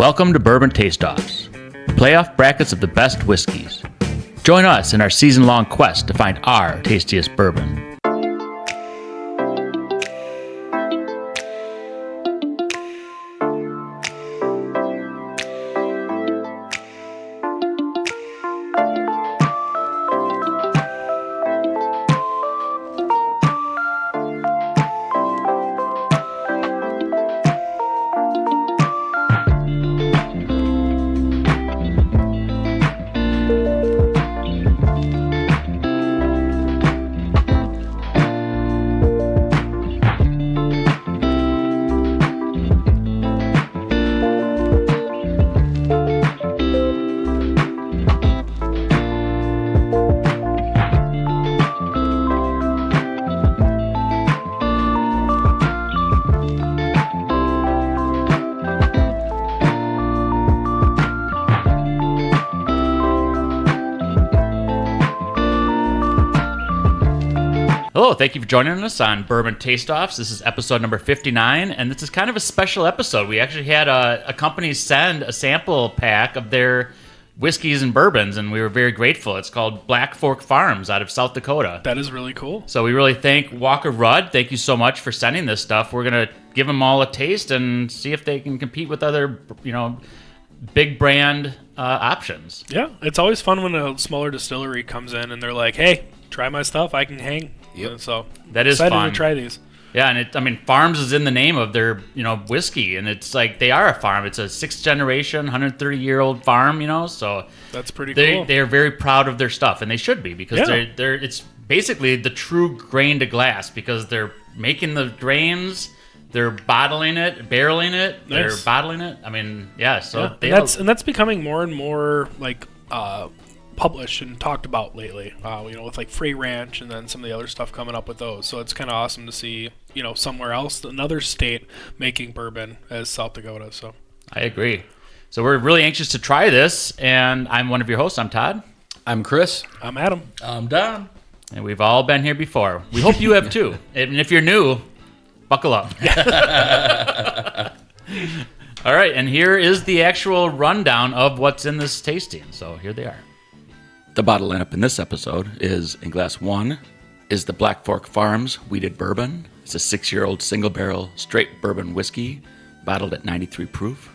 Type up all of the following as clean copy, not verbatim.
Welcome to Bourbon Taste-Offs, playoff brackets of the best whiskeys. Join us in our season-long quest to find our tastiest bourbon. Hello, thank you for joining us on Bourbon Taste-Offs. This is episode number 59, and this is kind of a special episode. We actually had a company send a sample pack of their whiskeys and bourbons, and we were very grateful. It's called Black Fork Farms out of South Dakota. That is really cool. So we really thank Walker Rudd. Thank you so much for sending this stuff. We're going to give them all a taste and see if they can compete with other, big brand options. Yeah, it's always fun when a smaller distillery comes in and they're like, hey, try my stuff, I can hang. Yep. So that is excited fun to try these. Yeah, and farms is in the name of their, whiskey, and it's like they are a farm. It's a 6th generation, 130-year-old farm, so that's pretty cool. They are very proud of their stuff, and they should be because Yeah. they're it's basically the true grain to glass because they're making the grains, they're bottling it, barreling it, they're Nice. bottling it. I mean, yeah. So yeah. And that's becoming more and more like published and talked about lately. With like Free Ranch and then some of the other stuff coming up with those. So it's kind of awesome to see somewhere else, another state making bourbon as South Dakota. So I agree. So we're really anxious to try this, and I'm one of your hosts. I'm Todd. I'm Chris. I'm Adam. I'm Don. And we've all been here before. We hope you have too. And if you're new, buckle up. All right, and here is the actual rundown of what's in this tasting. So here they are. The bottle lineup in this episode is, in glass 1, is the Black Fork Farms Wheated Bourbon. It's a 6-year-old single-barrel straight bourbon whiskey, bottled at 93 proof.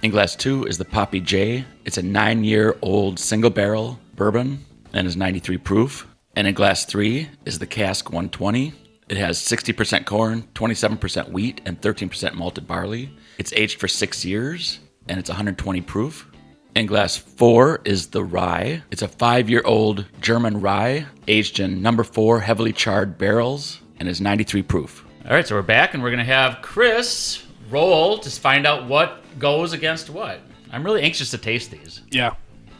In glass 2 is the Poppy J. It's a 9-year-old single-barrel bourbon and is 93 proof. And in glass 3 is the Cask 120. It has 60% corn, 27% wheat, and 13% malted barley. It's aged for 6 years, and it's 120 proof. In glass 4 is the Rye. It's a 5-year-old German rye, aged in number 4 heavily charred barrels, and is 93 proof. All right, so we're back, and we're going to have Chris roll to find out what goes against what. I'm really anxious to taste these. Yeah.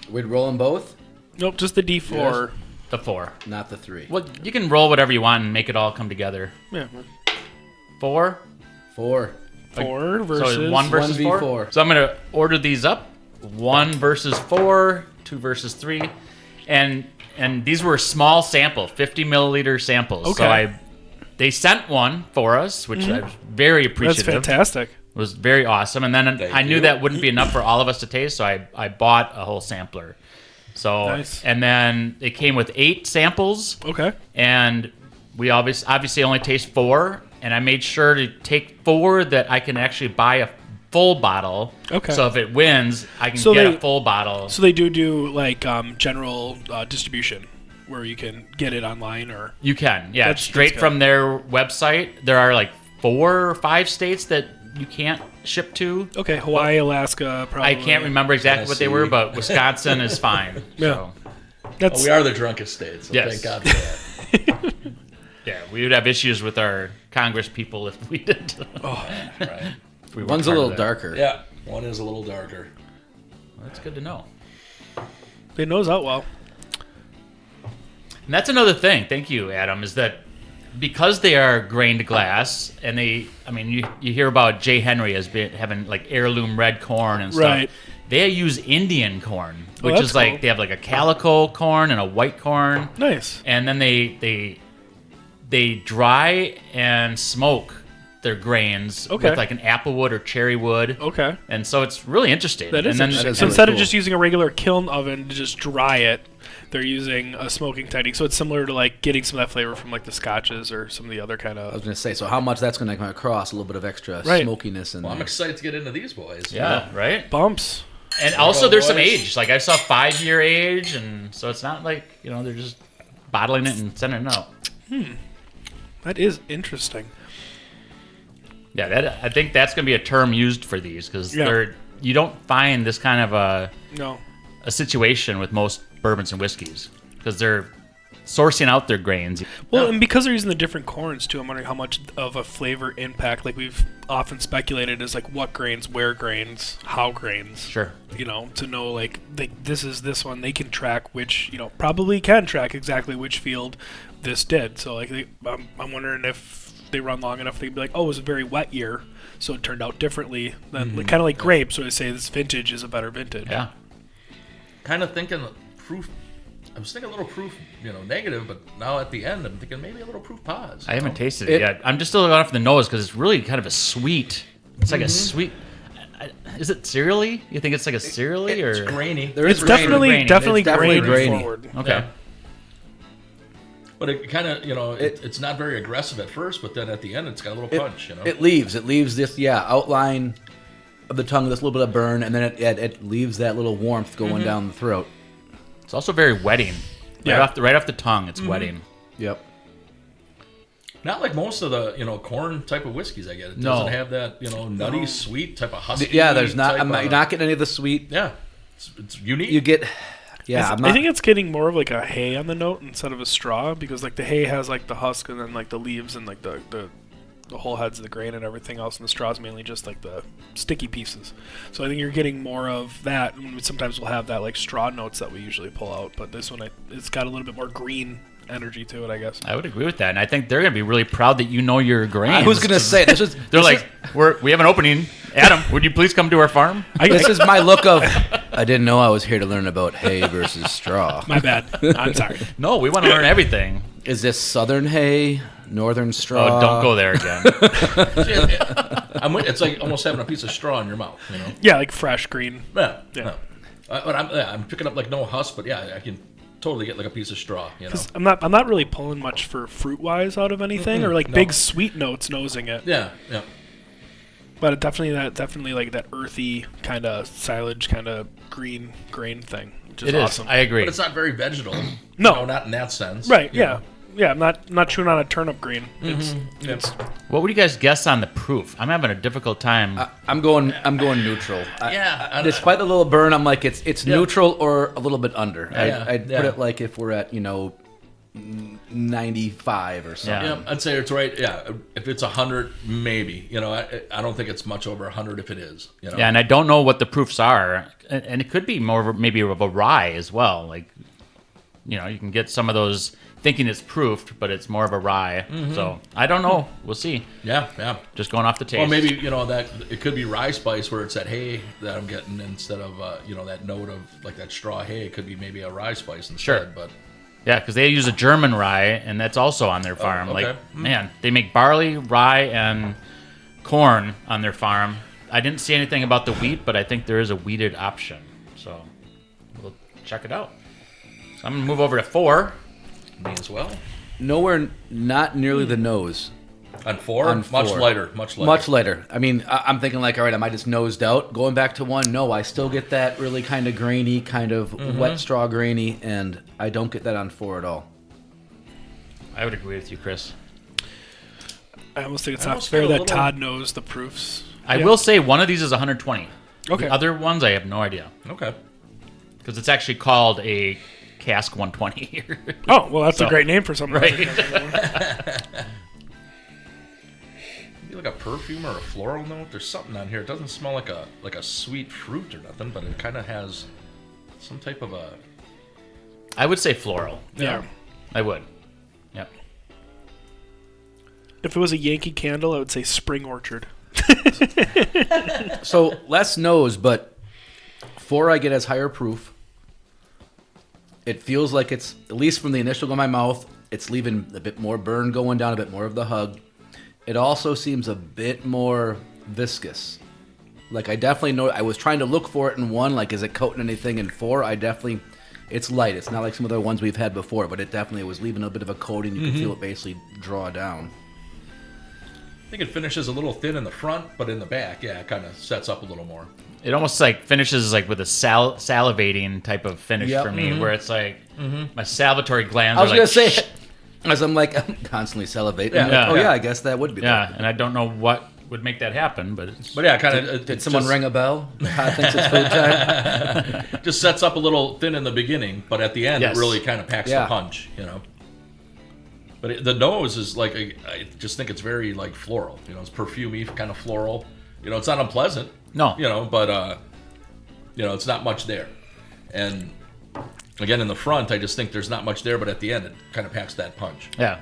We'd roll them both? Nope, just the D4. Yes. The 4. Not the 3. Well, you can roll whatever you want and make it all come together. Yeah. 4? 4. 4 versus So 1 versus 4? 1v4. So I'm going to order these up. 1 versus 4, 2 versus 3. And these were small sample, 50 milliliter samples. Okay. So they sent one for us, which I was very appreciative. That's fantastic. It was very awesome. And then I knew that wouldn't be enough for all of us to taste, so I bought a whole sampler. So Nice. And then it came with 8 samples. Okay. And we obviously only taste 4, and I made sure to take 4 that I can actually buy a full bottle. Okay. So if it wins, I can get a full bottle. So they do like general distribution where you can get it online or... You can, yeah. That's Straight good. from their website. There are like 4 or 5 states that you can't ship to. Okay, Hawaii, Alaska, probably. I can't remember exactly what they were, but Wisconsin is fine. Yeah. So. We are the drunkest state, so Yes. thank God for that. Yeah, we would have issues with our Congress people if we did. Right. If we One's weren't a part little of that. darker. Yeah, one is a little darker. Well, that's good to know. They nose out well. And that's another thing, thank you, Adam, is that because they are grained glass, and you hear about J. Henry as having like heirloom red corn and stuff. Right. They use Indian corn, Oh, which that's is like cool. they have like a calico corn and a white corn, Nice. and then they dry and smoke their grains Okay. with like an apple wood or cherry wood. Okay. And so it's really interesting. That is and interesting. that is So really instead of cool. just using a regular kiln oven to just dry it, they're using a smoking technique. So it's similar to like getting some of that flavor from like the scotches or some of the other kind I was of. going to say, so how much that's going to come across, a little bit of extra Right. smokiness in Well, I'm there. excited to get into these boys. Yeah, right? Bumps. And also there's some boys. age. Like I saw 5-year age, and so it's not like, they're just bottling it and sending it out. That is interesting. Yeah, I think that's going to be a term used for these because Yeah. you don't find this kind of a No. situation with most bourbons and whiskeys because they're sourcing out their grains. Well, and because they're using the different corns too, I'm wondering how much of a flavor impact, like we've often speculated, is like what grains, where grains, how grains. Sure. To know like this is this one, they can track which, probably can track exactly which field this did. So like I'm wondering if they run long enough, they'd be like, oh, it was a very wet year, so it turned out differently than kind of like grapes, where they say this vintage is a better vintage. Yeah. Kind of thinking proof. I was thinking a little proof, negative, but now at the end, I'm thinking maybe a little proof pause. I haven't tasted it yet. I'm just still going off the nose because it's really kind of a sweet. It's like a sweet. Is it cereally? You think it's like a cereally or? It's grainy. There It's is grain. definitely grainy. definitely, It's definitely grainy grainy. forward. Okay. Yeah. But it kind of, it's not very aggressive at first, but then at the end, it's got a little punch, It leaves this, outline of the tongue, this little bit of burn, and then it leaves that little warmth going down the throat. It's also very wetting. Yeah. Right off the tongue, it's wetting. Yep. Not like most of the, corn type of whiskeys I get. It No. doesn't have that, nutty, sweet type of husky. Yeah, there's not. type You're not getting any of the sweet. Yeah, it's unique. You get. Yeah, I'm not. I think it's getting more of like a hay on the note instead of a straw, because like the hay has like the husk and then like the leaves and like the whole heads of the grain and everything else, and the straw's mainly just like the sticky pieces. So I think you're getting more of that. And sometimes we'll have that like straw notes that we usually pull out, but this one it's got a little bit more green energy to it, I guess. I would agree with that, and I think they're going to be really proud that you know your grains. I was gonna say this is. They're this like, is- we have an opening. Adam, would you please come to our farm? This is my look of. I didn't know I was here to learn about hay versus straw. My bad. I'm sorry. No, we want to learn everything. Is this southern hay, northern straw? Oh, don't go there again. It's like almost having a piece of straw in your mouth, Yeah, like fresh green. Yeah. Yeah. But I'm picking up like no husk, but yeah, I can totally get like a piece of straw, 'Cause I'm not really pulling much for fruit wise out of anything, or like no. big sweet notes nosing it. Yeah. But it definitely like that earthy kind of silage, kind of green grain thing, which is It is. awesome. I agree. But it's not very vegetal. No. Not in that sense. Right? you Yeah. know. Yeah. I'm not chewing on a turnip green. It's What would you guys guess on the proof? I'm having a difficult time. I'm going neutral. Yeah. Despite the little burn, I'm like it's neutral or a little bit under. Yeah, I'd yeah. put it like if we're at 95 or something. Yeah. Yeah, I'd say it's right. Yeah, if it's 100, maybe. I don't think it's much over 100 if it is. Yeah, and I don't know what the proofs are, and it could be more of maybe of a rye as well. Like, you can get some of those thinking it's proofed, but it's more of a rye. So I don't know. We'll see. Yeah. Just going off the taste. Or maybe that it could be rye spice where it's that hay that I'm getting instead of that note of like that straw hay. It could be maybe a rye spice instead. Sure. But Yeah, because they use a German rye, and that's also on their farm. okay. Like, man, they make barley, rye, and corn on their farm. I didn't see anything about the wheat, but I think there is a wheated option. So we'll check it out. So I'm going to move over to 4. me as well. Nowhere, not nearly the nose. On 4, On much 4. lighter. Much later. I mean, I'm thinking like, all right, am I just nosed out? Going back to 1, no, I still get that really kind of grainy, kind of wet straw grainy, and I don't get that on 4 at all. I would agree with you, Chris. I almost think it's I not almost fair feel a that little- Todd knows the proofs. I will say one of these is 120. Okay. The other ones, I have no idea. Okay. Because it's actually called a cask 120 here. Oh, well, that's So- a great name for something. Right. Maybe like a perfume or a floral note. There's something on here. It doesn't smell like a sweet fruit or nothing, but it kind of has some type of a. I would say floral. Yeah. I would. Yep. If it was a Yankee Candle, I would say Spring Orchard. So less nose, but 4 I get as higher proof. It feels like it's, at least from the initial go in my mouth, it's leaving a bit more burn going down, a bit more of the hug. it also seems a bit more viscous. Like I definitely know. I was trying to look for it in 1. Like, is it coating anything in 4? It's light. It's not like some of the ones we've had before, but it definitely was leaving a bit of a coating. You can feel it basically draw down. I think it finishes a little thin in the front, but in the back, yeah, it kind of sets up a little more. It almost like finishes like with a salivating type of finish for me, where it's like my salivatory glands. I was are gonna like, say, as I'm constantly salivating. Yeah. I'm like, Yeah. yeah, I guess that would be. yeah, and I don't know what would make that happen, but it's But kind of. Did someone ring a bell? Todd thinks it's food time. Just sets up a little thin in the beginning, but at the end, Yes. it really kind of packs the punch, But the nose is like, I just think it's very like floral. It's perfumey, kind of floral. It's not unpleasant. No. But it's not much there. And again, in the front, I just think there's not much there, but at the end, it kind of packs that punch. yeah.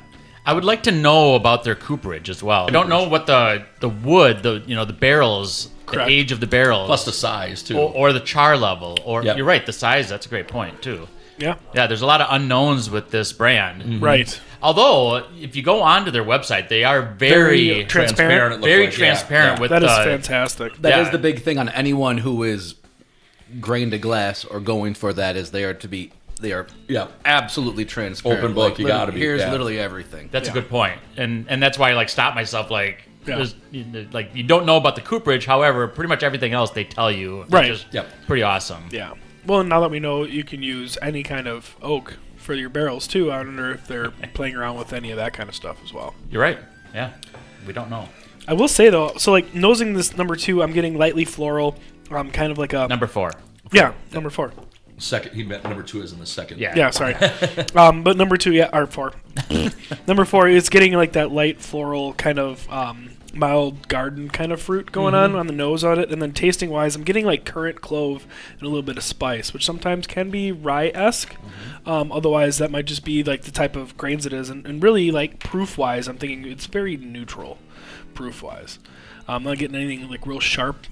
I would like to know about their cooperage as well. I don't know what the wood, the barrels, Correct. the age of the barrels, Plus the size too. or the char level, or Yep. you're right, the size. That's a great point too. Yeah. Yeah, there's a lot of unknowns with this brand. Right. Although, if you go onto their website, they are Very transparent. it looks very like, yeah, transparent yeah. with That is fantastic. That is Yeah. the big thing on anyone who is grain to glass or going for that is they are Yeah. absolutely transparent. Open book, Like, you gotta be, Here's yeah. literally everything. That's Yeah. a good point, and that's why I like stop myself like. Yeah. Like you don't know about the cooperage, however, pretty much everything else they tell you, Right. Which is Yep. pretty awesome. Yeah. Well, now that we know you can use any kind of oak for your barrels too, I wonder if they're playing around with any of that kind of stuff as well. You're right. Yeah, we don't know. I will say though, so like nosing this number 2, I'm getting lightly floral, kind of like a Number 4. yeah, number 4. Second, he meant number 2 is in the second. Yeah. Yeah, sorry. But number 2, yeah, or 4. Number 4 is getting like that light floral kind of mild garden kind of fruit going on the nose on it, and then tasting wise, I'm getting like currant, clove, and a little bit of spice, which sometimes can be rye-esque. Otherwise, that might just be like the type of grains it is, and really like proof wise, I'm thinking it's very neutral, proof wise. I'm not getting anything like real sharp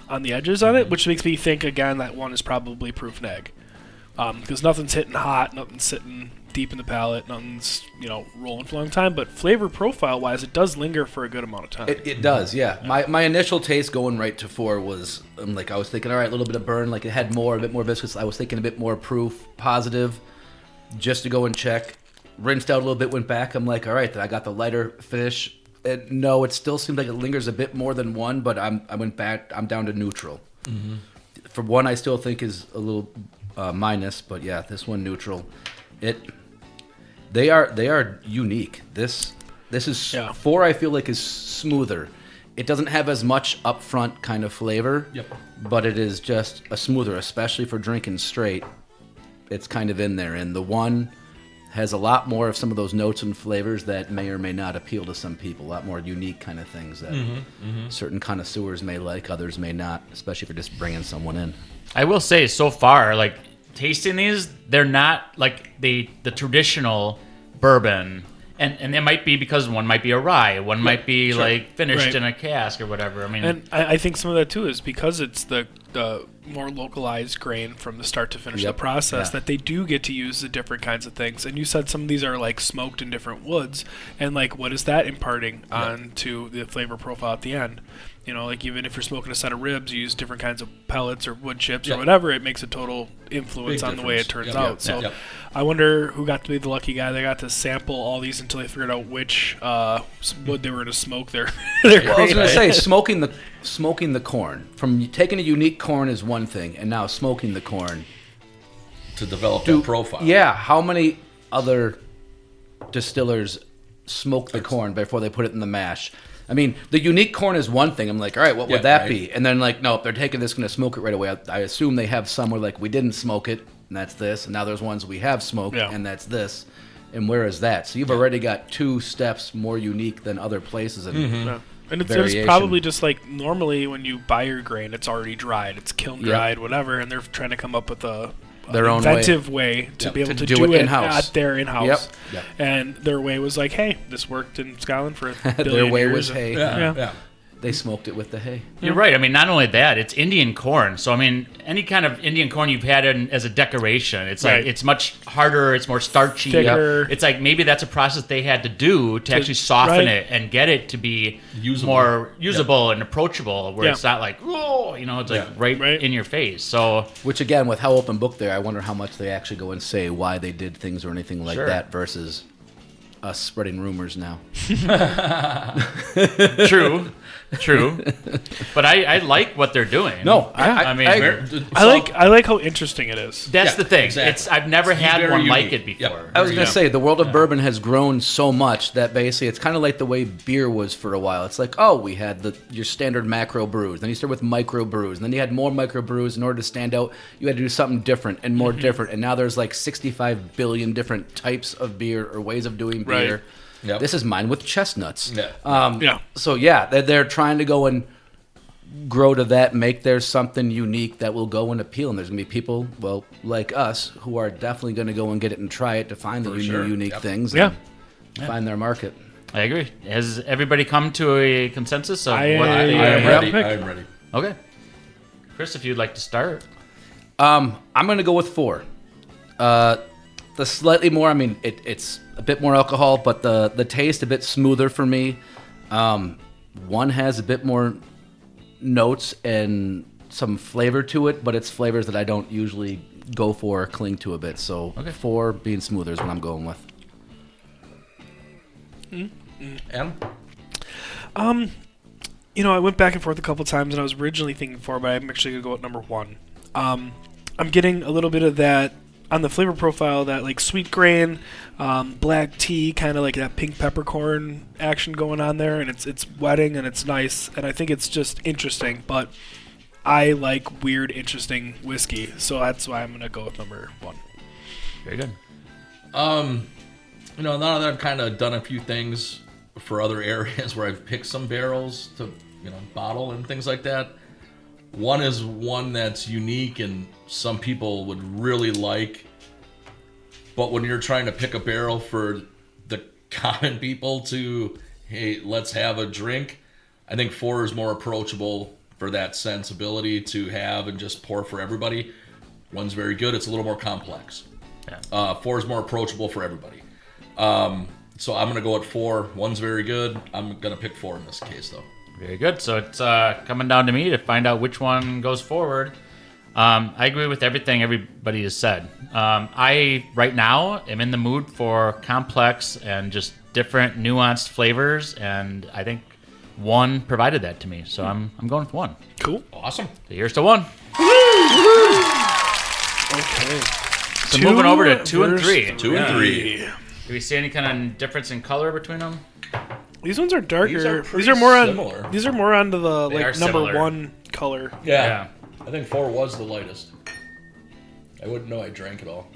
on the edges on it, which makes me think again that one is probably proof neg. Because nothing's hitting hot, nothing's sitting deep in the palate, nothing's rolling for a long time. But flavor profile wise, it does linger for a good amount of time. It does, yeah. My initial taste going right to 4 was like I was thinking, all right, a little bit of burn, like it had a bit more viscous. I was thinking a bit more proof, positive, just to go and check. Rinsed out a little bit, went back. I'm like, all right, then I got the lighter finish. No, it still seems like it lingers a bit more than 1, but I went back. I'm down to neutral. For 1, I still think is a little minus, but yeah, this one neutral. They are unique. This is 4. I feel like is smoother. It doesn't have as much upfront kind of flavor, but it is just a smoother, especially for drinking straight. It's kind of in there, and the 1 has a lot more of some of those notes and flavors that may or may not appeal to some people. A lot more unique kind of things that certain connoisseurs may like, others may not, especially for just bringing someone in. I will say, so far, like tasting these, they're not like the traditional bourbon, and it might be because one might be a rye, one might be like finished in a cask or whatever. I mean, and I think some of that too is because it's the more localized grain from the start to finish the process that they do get to use the different kinds of things. And you said some of these are like smoked in different woods, and like what is that imparting onto the flavor profile at the end? Like even if you're smoking a set of ribs, you use different kinds of pellets or wood chips or whatever. It makes a total influence on the way it turns out. So I wonder who got to be the lucky guy. They got to sample all these until they figured out which wood they were going to smoke their Well, I was going to say smoking the corn. From taking a unique corn is one thing, and now smoking the corn to develop that profile. Yeah, how many other distillers smoke the corn before they put it in the mash? I mean, the unique corn is one thing. I'm like, all right, what would that be? And then like, nope, they're taking this, going to smoke it right away. I assume they have some where like we didn't smoke it, and that's this. And now there's ones we have smoked, and that's this. And where is that? So you've already got 2 steps more unique than other places. And And it's probably just like normally when you buy your grain, it's already dried, it's kiln dried, whatever, and they're trying to come up with their own inventive way to be able to do it in-house. at their in-house. And their way was like, hey, this worked in Scotland for a billion their way years. was, hey. Yeah. They smoked it with the hay. You're right. I mean, not only that, it's Indian corn. So, I mean, any kind of Indian corn you've had as a decoration, it's like it's much harder, it's more starchy. Thicker. It's like maybe that's a process they had to do to actually soften it and get it to be more usable and approachable, where it's not like, oh, it's like right in your face. So, which again, with how open book they are, I wonder how much they actually go and say why they did things or anything like that versus us spreading rumors now. True, but I like what they're doing. No, I like how interesting it is. That's the thing. Exactly. I've never had one unique. like it before. Yep. I was gonna say the world of bourbon has grown so much that basically it's kind of like the way beer was for a while. It's like, oh, we had your standard macro brews, then you started with micro brews, and then you had more micro brews. In order to stand out, you had to do something different and more different. And now there's like 65 billion different types of beer or ways of doing beer. Right. Yep. This is mine with chestnuts. Yeah. So they're trying to go and grow to that, make there something unique that will go and appeal. And there's going to be people, like us, who are definitely going to go and get it and try it to find the unique things and find their market. I agree. Has everybody come to a consensus of what they am ready. I am ready. Okay. Chris, if you'd like to start. I'm going to go with 4. The slightly more, I mean, it's a bit more alcohol, but the taste a bit smoother for me. 1 has a bit more notes and some flavor to it, but it's flavors that I don't usually go for or cling to a bit. So 4 being smoother is what I'm going with. Adam? I went back and forth a couple times, and I was originally thinking 4, but I'm actually going to go with number 1. I'm getting a little bit of that on the flavor profile, that like sweet grain, black tea, kind of like that pink peppercorn action going on there, and it's wetting and it's nice, and I think it's just interesting. But I like weird, interesting whiskey, so that's why I'm gonna go with number 1. Very good. Now that I've kind of done a few things for other areas where I've picked some barrels to bottle and things like that. 1 is one that's unique and some people would really like, but when you're trying to pick a barrel for the common people to, hey, let's have a drink, I think 4 is more approachable for that sensibility to have and just pour for everybody. 1's very good. It's a little more complex. 4 is more approachable for everybody. So I'm going to go at 4. 1's very good. I'm going to pick 4 in this case, though. Very good. So it's coming down to me to find out which one goes forward. I agree with everything everybody has said. I, right now, am in the mood for complex and just different nuanced flavors, and I think 1 provided that to me. So I'm going with 1. Cool. Awesome. So here's to 1. Okay. So moving over to 2 and 3. 2 and 3. Do we see any kind of difference in color between them? These ones are darker. These are more similar. These are more onto the They are number similar. 1 color. Yeah. I think 4 was the lightest. I wouldn't know I drank it all.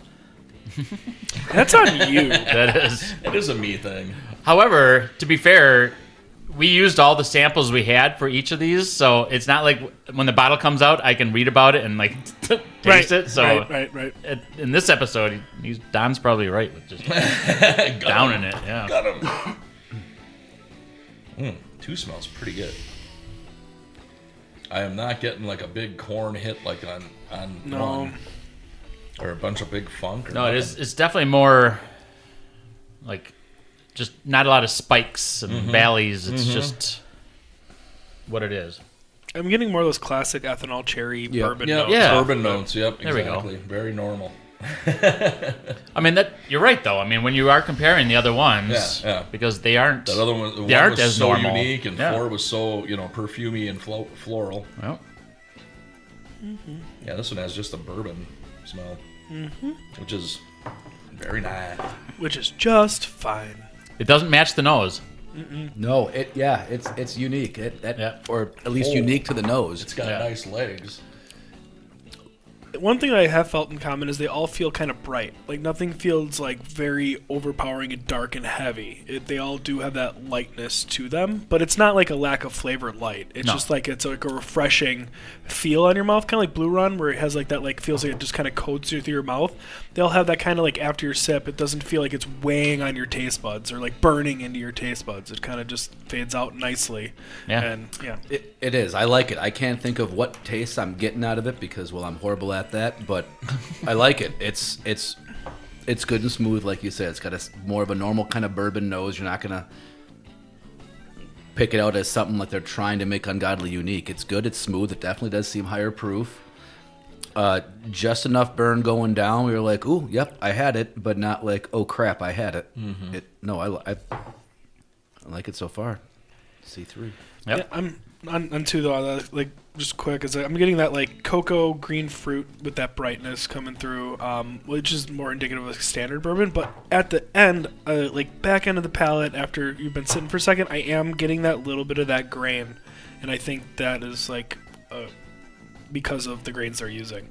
That's on you. That is. It is a me thing. However, to be fair, we used all the samples we had for each of these, so it's not like when the bottle comes out, I can read about it and taste it. So right. In this episode, Don's probably right with just downing it. Yeah. Got him. 2 smells pretty good. I am not getting like a big corn hit like on No. 1. Or a bunch of big funk. Or No, nothing. it is. It's definitely more like just not a lot of spikes and valleys. It's just what it is. I'm getting more of those classic ethanol cherry bourbon notes. Yeah. Bourbon notes, yep, There we go. exactly. Very normal. I mean, you're right though. I mean, when you are comparing the other ones, Yeah. because they aren't. That other one, They aren't was as so normal. unique, and Yeah. 4 was so perfumey and floral. Well, Yeah, this one has just a bourbon smell, which is very nice. Which is just fine. it doesn't match the nose. No, it's unique. Or at least Oh. unique to the nose. It's got nice legs. One thing I have felt in common is they all feel kind of bright. Like nothing feels like very overpowering and dark and heavy. They all do have that lightness to them, but it's not like a lack of flavor light. It's just like it's like a refreshing feel on your mouth, kind of like Blue Run, where it has like that like feels like it just kind of coats you through your mouth. They'll have that kind of like after your sip, it doesn't feel like it's weighing on your taste buds or like burning into your taste buds. It kind of just fades out nicely. Yeah. And yeah. It is. I like it. I can't think of what taste I'm getting out of it because, well, I'm horrible at that, but I like it. It's good and smooth, like you said. It's got more of a normal kind of bourbon nose. You're not going to pick it out as something like they're trying to make ungodly unique. It's good. It's smooth. It definitely does seem higher proof. Just enough burn going down. We were like, ooh, yep, I had it, but not like, oh, crap, I had it. Mm-hmm. I like it so far. C3. Yep. Yeah, I'm on two though. Like just quick, is I'm getting that like cocoa green fruit with that brightness coming through, which is more indicative of a standard bourbon. But at the end, like back end of the palate, after you've been sitting for a second, I am getting that little bit of that grain, and I think that is like because of the grains they're using,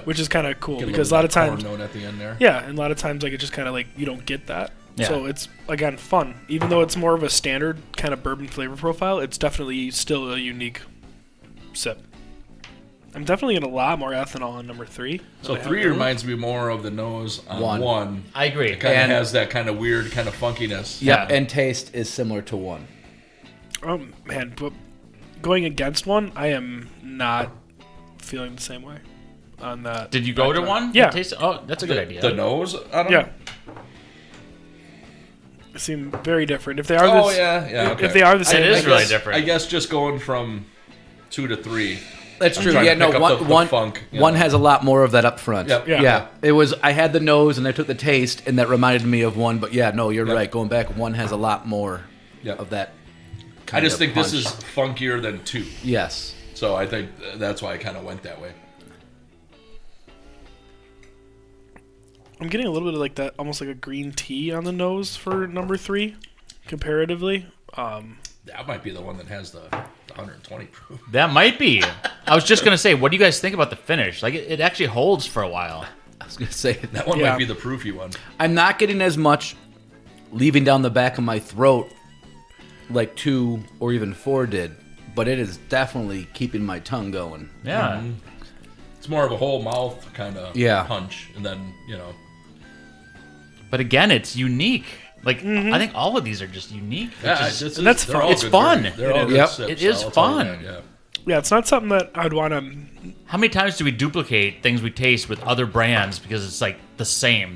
which is kind of cool because a lot of times, note at the end there. yeah, and a lot of times like it just kind of like you don't get that. Yeah. So it's, again, fun. Even though it's more of a standard kind of bourbon flavor profile, it's definitely still a unique sip. I'm definitely getting a lot more ethanol on number 3. So 3 reminds me more of the nose on 1. I agree. It kind of has that kind of weird kind of funkiness. Yep, and taste is similar to 1. Oh, man. But going against 1, I am not feeling the same way on that. Did you go to 1? Yeah. Oh, that's a good idea. The nose? I don't Yeah. know. Seem very different. If they are Okay. if they are the same, It is I really guess- different. I guess just going from 2 to 3. That's true. trying Yeah, to no, pick up the one funk, you one know. has a lot more of that up front. Yep. Yeah. It was, I had the nose and I took the taste and that reminded me of 1, but yeah, no, you're right. Going back, 1 has a lot more of that I kind just of think punch. this is funkier than 2. Yes. So I think that's why I kind of went that way. I'm getting a little bit of like that, almost like a green tea on the nose for number 3, comparatively. That might be the one that has the 120 proof. That might be. I was just going to say, what do you guys think about the finish? Like, it actually holds for a while. I was going to say, That one Yeah. might be the proofy one. I'm not getting as much leaving down the back of my throat like 2 or even 4 did, but it is definitely keeping my tongue going. Yeah. It's more of a whole mouth kind of punch, and then But again, it's unique. Like, I think all of these are just unique. Yeah, and that's they're fun. all It's good fun. drinks. They're all good Yep. sips, It is I'll tell you fun. that, yeah. Yeah, it's not something that I'd want to. How many times do we duplicate things we taste with other brands because it's like the same,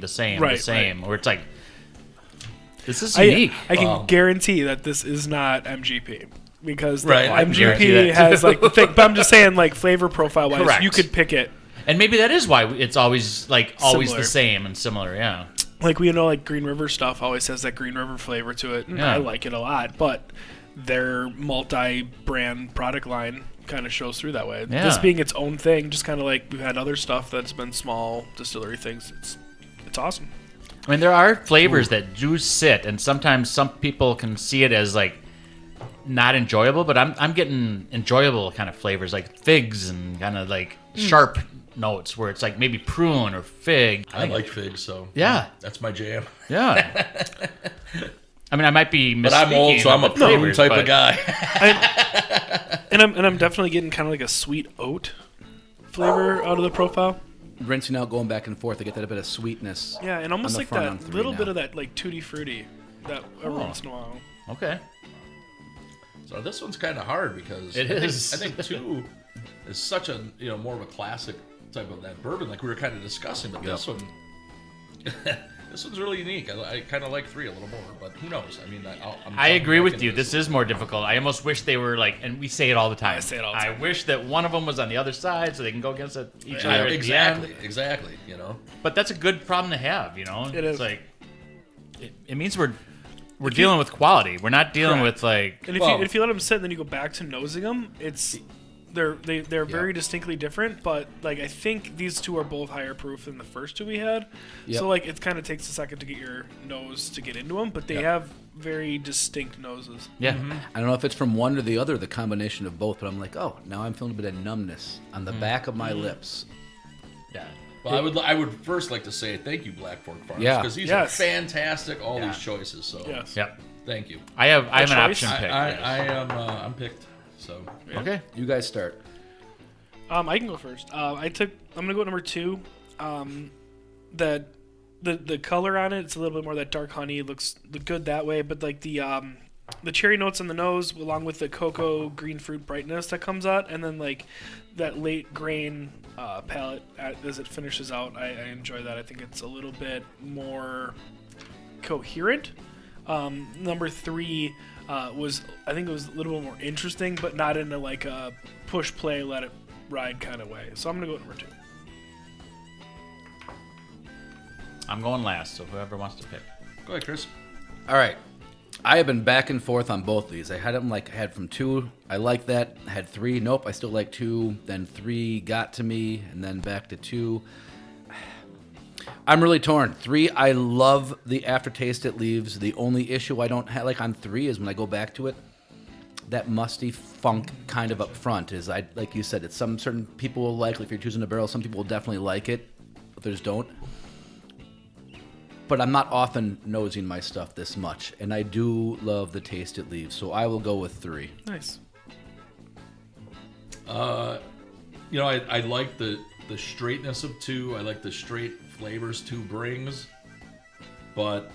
or it's like, this is unique. I can guarantee that this is not MGP because the Right, I can guarantee MGP that. has like the thing. But I'm just saying, like flavor profile wise, Correct. you could pick it. And maybe that is why it's always always Similar. the same and similar, yeah. Like we know, like Green River stuff always has that Green River flavor to it, and Yeah. I like it a lot. But their multi-brand product line kind of shows through that way. Yeah. This being its own thing, just kind of like we've had other stuff that's been small distillery things. It's awesome. I mean, there are flavors that do sit, and sometimes some people can see it as like not enjoyable, but I'm getting enjoyable kind of flavors like figs and kind of like sharp notes where it's like maybe prune or fig. I like figs, so Yeah. that's my jam. Yeah. I mean, I might be But I'm old, so I'm a prune flavors, type but- of guy. And I'm definitely getting kind of like a sweet oat flavor out of the profile. Rinsing out, going back and forth, I get that bit of sweetness. Yeah, and almost on the like front on that 3 little now. bit of that like tutti frutti that every once in a while. Okay. So this one's kind of hard because It is. I think 2 is such a more of a classic type of that bourbon, like we were kind of discussing. But this one, this one's really unique. I kind of like 3 a little more, but who knows? I mean, I agree with you. This is more difficult. I almost wish they were like, and we say it all the time. I say it all the time. I wish that one of them was on the other side so they can go against each other at exactly, the end. exactly. But that's a good problem to have, you know? It It's is. like, it means we're dealing with quality. We're not dealing Correct. with like, And if you let them sit and then you go back to nosing them, they're very distinctly different. But like I think these 2 are both higher proof than the first 2 we had. Yep. So like it kind of takes a second to get your nose to get into them, but they have very distinct noses. yeah. I don't know if it's from one or the other, the combination of both, but I'm like, oh, now I'm feeling a bit of numbness on the back of my lips. Yeah. Well, I would first like to say thank you, Black Fork Farms, Yeah. because these are fantastic. All these choices. So Yep. Thank you. I have an choice? option pick. I'm picked. So Okay. You guys start. I can go first. I'm gonna go with number 2. The color on it, it's a little bit more that dark honey. It looks good that way, but like the cherry notes in the nose, along with the cocoa green fruit brightness that comes out, and then like that late grain palate as it finishes out. I enjoy that. I think it's a little bit more coherent. Number 3 was, I think it was a little bit more interesting, but not in a like a push play, let it ride kind of way. So I'm gonna go with number 2. I'm going last, so whoever wants to pick. go ahead, Chris. All right. I have been back and forth on both these. I had them I had from 2. I like that. I had 3. Nope. I still like 2. Then 3 got to me, and then back to 2. I'm really torn. 3, I love the aftertaste it leaves. The only issue I don't like on 3 is when I go back to it, that musty funk kind of up front is, like you said, it's some certain people will like, if you're choosing a barrel, some people will definitely like it, others don't. But I'm not often nosing my stuff this much, and I do love the taste it leaves, so I will go with 3. Nice. I like the straightness of 2. I like the straight flavors 2 brings, but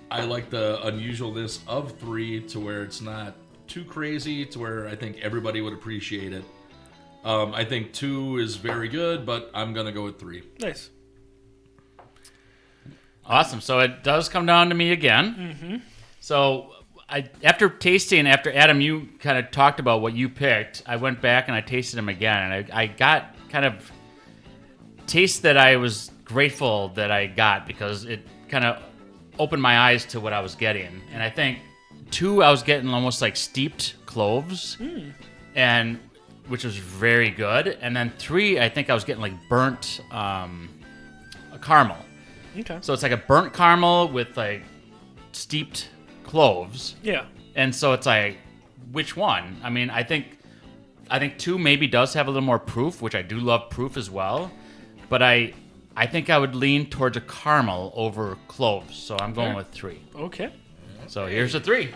I like the unusualness of 3 to where it's not too crazy, to where I think everybody would appreciate it. I think 2 is very good, but I'm gonna go with 3. Nice. Awesome. So it does come down to me again. Mm-hmm. So after Adam, you kind of talked about what you picked, I went back and I tasted them again, and I got kind of taste that I was grateful that I got, because it kind of opened my eyes to what I was getting. And I think 2, I was getting almost like steeped cloves, and which was very good. And then 3, I think I was getting like burnt caramel. Okay. So it's like a burnt caramel with like steeped cloves. Yeah. And so it's like, which one? I mean, I think 2 maybe does have a little more proof, which I do love proof as well. But I think I would lean towards a caramel over cloves. So I'm going with 3. Okay. So here's a 3.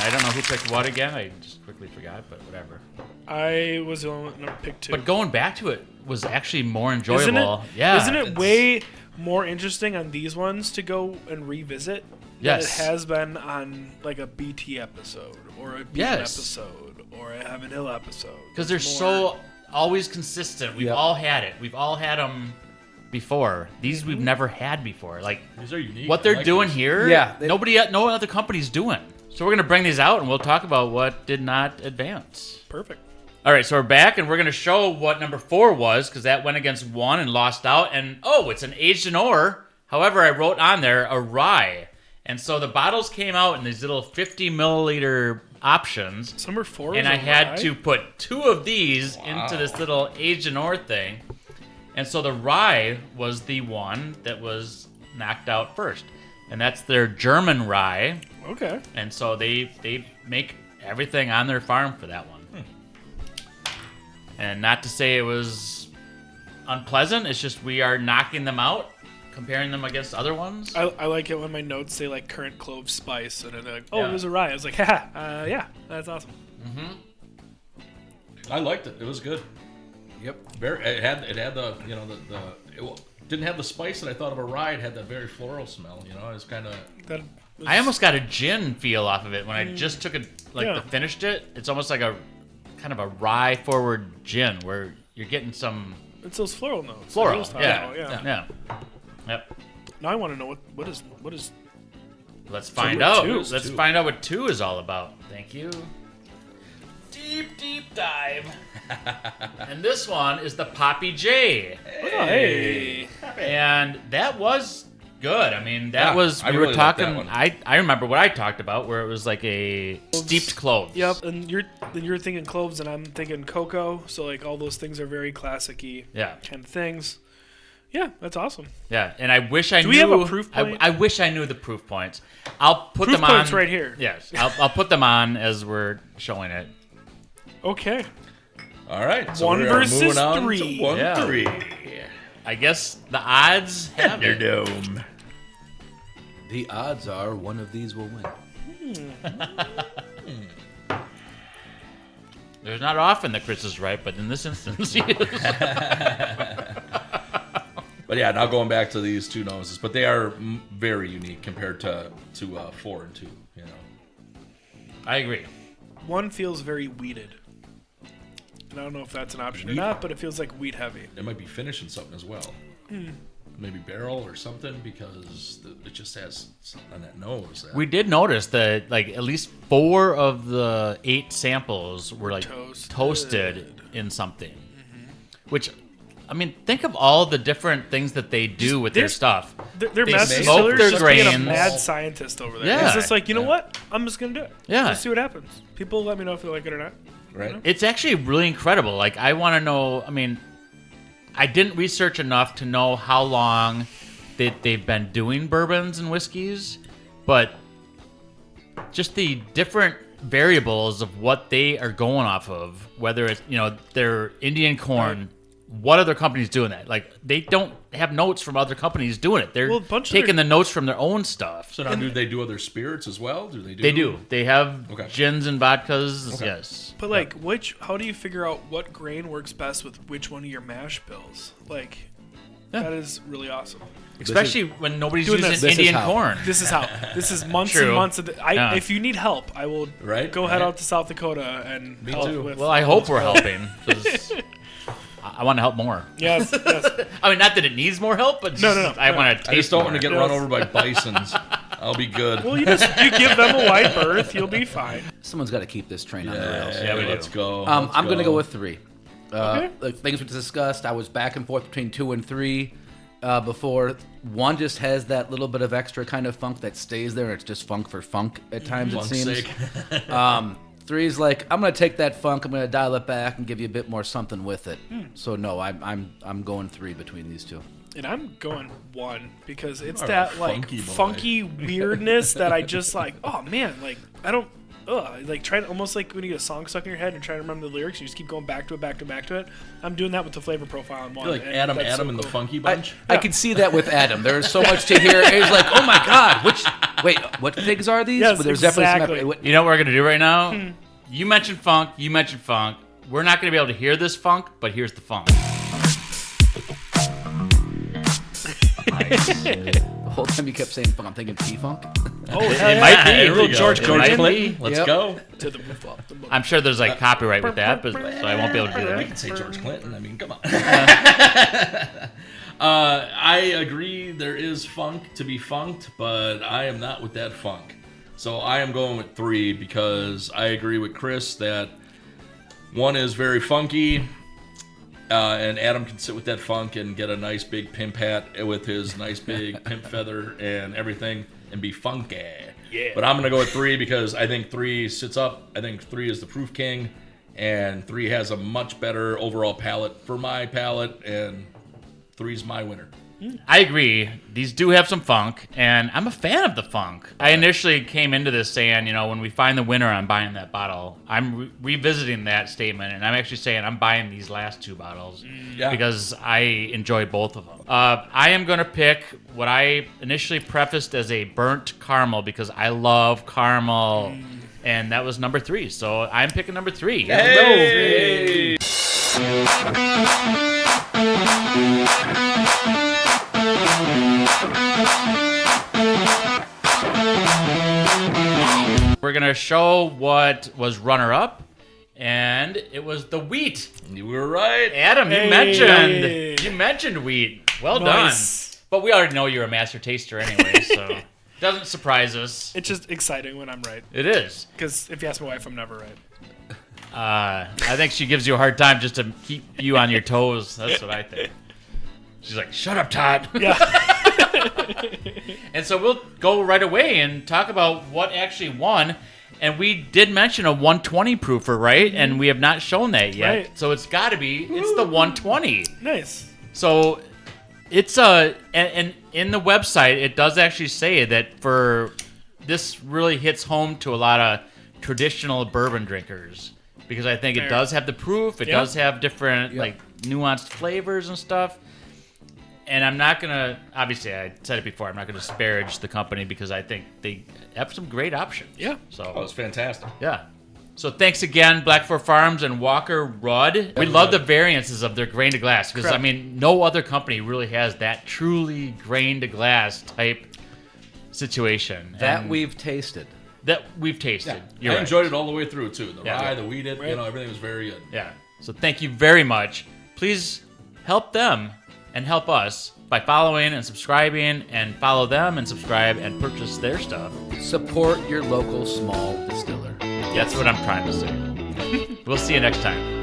I don't know who picked what again. I just quickly forgot, but whatever. I was the only one that picked 2. But going back to it was actually more enjoyable. Isn't it way more interesting on these ones to go and revisit than it has been on like a BT episode or a Beacon episode or a Heaven Hill episode? Because they're so always consistent. We've all had it. We've all had them before. These we've never had before. Like, these are unique. What they're doing here, no other company's doing. So we're going to bring these out, and we'll talk about what did not advance. Perfect. All right, so we're back, and we're going to show what number 4 was, because that went against 1 and lost out. And, it's an aged in ore. However, I wrote on there a rye. And so the bottles came out in these little 50 milliliter options. So number 4 and I had to put 2 of these into this little aged in ore thing. And so the rye was the one that was knocked out first. And that's their German rye. Okay. And so they make everything on their farm for that one. And not to say it was unpleasant, it's just we are knocking them out, comparing them against other ones. I like it when my notes say like current clove spice, and then they're like, it was a rye. I was like, yeah, that's awesome. Mm-hmm. I liked it. It was good. Yep. It had the it didn't have the spice that I thought of a rye. It had that very floral smell. It was kind of. I almost got a gin feel off of it when I just took it, finished it. It's almost like a kind of a rye forward gin where you're getting some. It's those floral notes. Floral, yeah. Yep. Now I want to know what is. Let's find out. Let's find out what 2 is all about. Thank you. Deep dive. And this one is the Poppy J. Hey. And that was good. I mean, that was we really were talking. I remember what I talked about, where it was like a steeped cloves. Yep, and you're thinking cloves, and I'm thinking cocoa. So like all those things are very classic-y kind of things. Yeah, that's awesome. Yeah, and I wish I knew. Do we have a proof point? I wish I knew the proof points. I'll put proof them on. Proof points right here. Yes, I'll put them on as we're showing it. Okay. All right. So One we are versus moving on three. To 1-3. I guess the odds have it. Thunderdome. The odds are one of these will win. There's not often that Chris is right, but in this instance, he is. But yeah, now going back to these two noses, but they are very unique compared to 4 and 2. You know, I agree. One feels very wheated. And I don't know if that's an option or not, but it feels like wheat heavy. it might be finishing something as well. Maybe barrel or something because it just has something on that nose. We did notice that like at least 4 of the 8 samples were like toasted in something. Which, I mean, think of all the different things that they do with their stuff. Their They master smoke distiller's their just being a grains. mad scientist over there. Yeah. It's just like, you know what? I'm just going to do it. Yeah. Let's see what happens. People let me know if they like it or not. Right. It's actually really incredible. Like, I want to know, I mean, I didn't research enough to know how long they've been doing bourbons and whiskeys, but just the different variables of what they are going off of, whether it's, you know, their Indian corn, what other companies doing that? Like, they don't have notes from other companies doing it. They're Well, a bunch of taking their- the notes from their own stuff. So now, do they do other spirits as well? Do they do? They do. They have Okay. gins and vodkas. Okay. Yes. But like, how do you figure out what grain works best with which one of your mash bills? Like, that is really awesome. Especially when nobody's Doing using this. This is Indian how. corn. This is how. This is months True. and months. Yeah. If you need help, I will Right, go head right. out to South Dakota and Me help too. with. Well, I hope we're helping, 'cause I want to help more. Yes, yes. I mean, not that it needs more help, but No, just, no. I want to I just don't want to get Yes. run over by bisons. I'll be good. Well, you give them a wide berth, you'll be fine. Someone's got to keep this train on the rails. Yeah, we do. Let's go. I'm going to go with 3. Okay. Like things we discussed, I was back and forth between 2 and 3 before. 1 just has that little bit of extra kind of funk that stays there. It's just funk for funk at times, Funk's it seems. sake. 3 is like, I'm going to take that funk, I'm going to dial it back and give you a bit more something with it. So no, I'm going 3 between these two. And I'm going 1 because it's You're a that like funky boy. funky weirdness that I just like. Oh man, like I don't. Like trying almost like when you get a song stuck in your head and trying to remember the lyrics, you just keep going back to it. I'm doing that with the flavor profile in 1. You're like and Adam that's so and the cool. Funky Bunch. I could see that with Adam. There's so much to hear. He's like, oh my god, wait, what figs are these? Yes, Well, there's exactly. definitely some. You know what we're going to do right now? You mentioned funk. You mentioned funk. We're not going to be able to hear this funk, but here's the funk. The whole time you kept saying funk, I'm thinking P-Funk. Oh, It hell might yeah. be. There we George go. George George Clinton. Clinton. Let's Yep. go. To the roof up. I'm sure there's like copyright with that, but so I won't be able to do We that. can say George Clinton. I mean, come on. I agree there is funk to be funked, but I am not with that funk. So I am going with 3 because I agree with Chris that 1 is very funky, and Adam can sit with that funk and get a nice big pimp hat with his nice big pimp feather and everything and be funky. Yeah. But I'm going to go with 3 because I think 3 sits up. I think 3 is the proof king, and 3 has a much better overall palate for my palate, and 3's my winner. I agree. These do have some funk, and I'm a fan of the funk. I initially came into this saying, you know, when we find the winner, I'm buying that bottle. I'm revisiting that statement, and I'm actually saying I'm buying these last 2 bottles Yeah. because I enjoy both of them. I am going to pick what I initially prefaced as a burnt caramel because I love caramel, and that was number 3. So I'm picking number 3. Hey! We're going to show what was runner-up, and it was the wheat. You were right. Adam, Hey. you mentioned wheat. Well Nice. done. But we already know you're a master taster anyway, so doesn't surprise us. It's just exciting when I'm right. It is. Because if you ask my wife, I'm never right. I think she gives you a hard time just to keep you on your toes. That's what I think. She's like, "Shut up, Todd." Yeah. And so we'll go right away and talk about what actually won. And we did mention a 120 proofer, right? And we have not shown that yet. Right. So it's got to be. It's the 120. Nice. So it's and in the website it does actually say that for this really hits home to a lot of traditional bourbon drinkers, because I think it does have the proof. It does have different like nuanced flavors and stuff. And I'm not going to, obviously, I said it before, I'm not going to disparage the company because I think they have some great options. Yeah. So, Oh, it's fantastic. yeah. So thanks again, Black Fork Farms and Walker Rudd. We love the variances of their grain to glass because, I mean, no other company really has that truly grain to glass type situation. That we've tasted. That we've tasted. I enjoyed it all the way through, too. The Yeah. rye, the wheated, everything was very good. Yeah. So thank you very much. Please help them and help us by following and subscribing, and follow them and subscribe and purchase their stuff. Support your local small distiller. That's what I'm trying to say. We'll see you next time.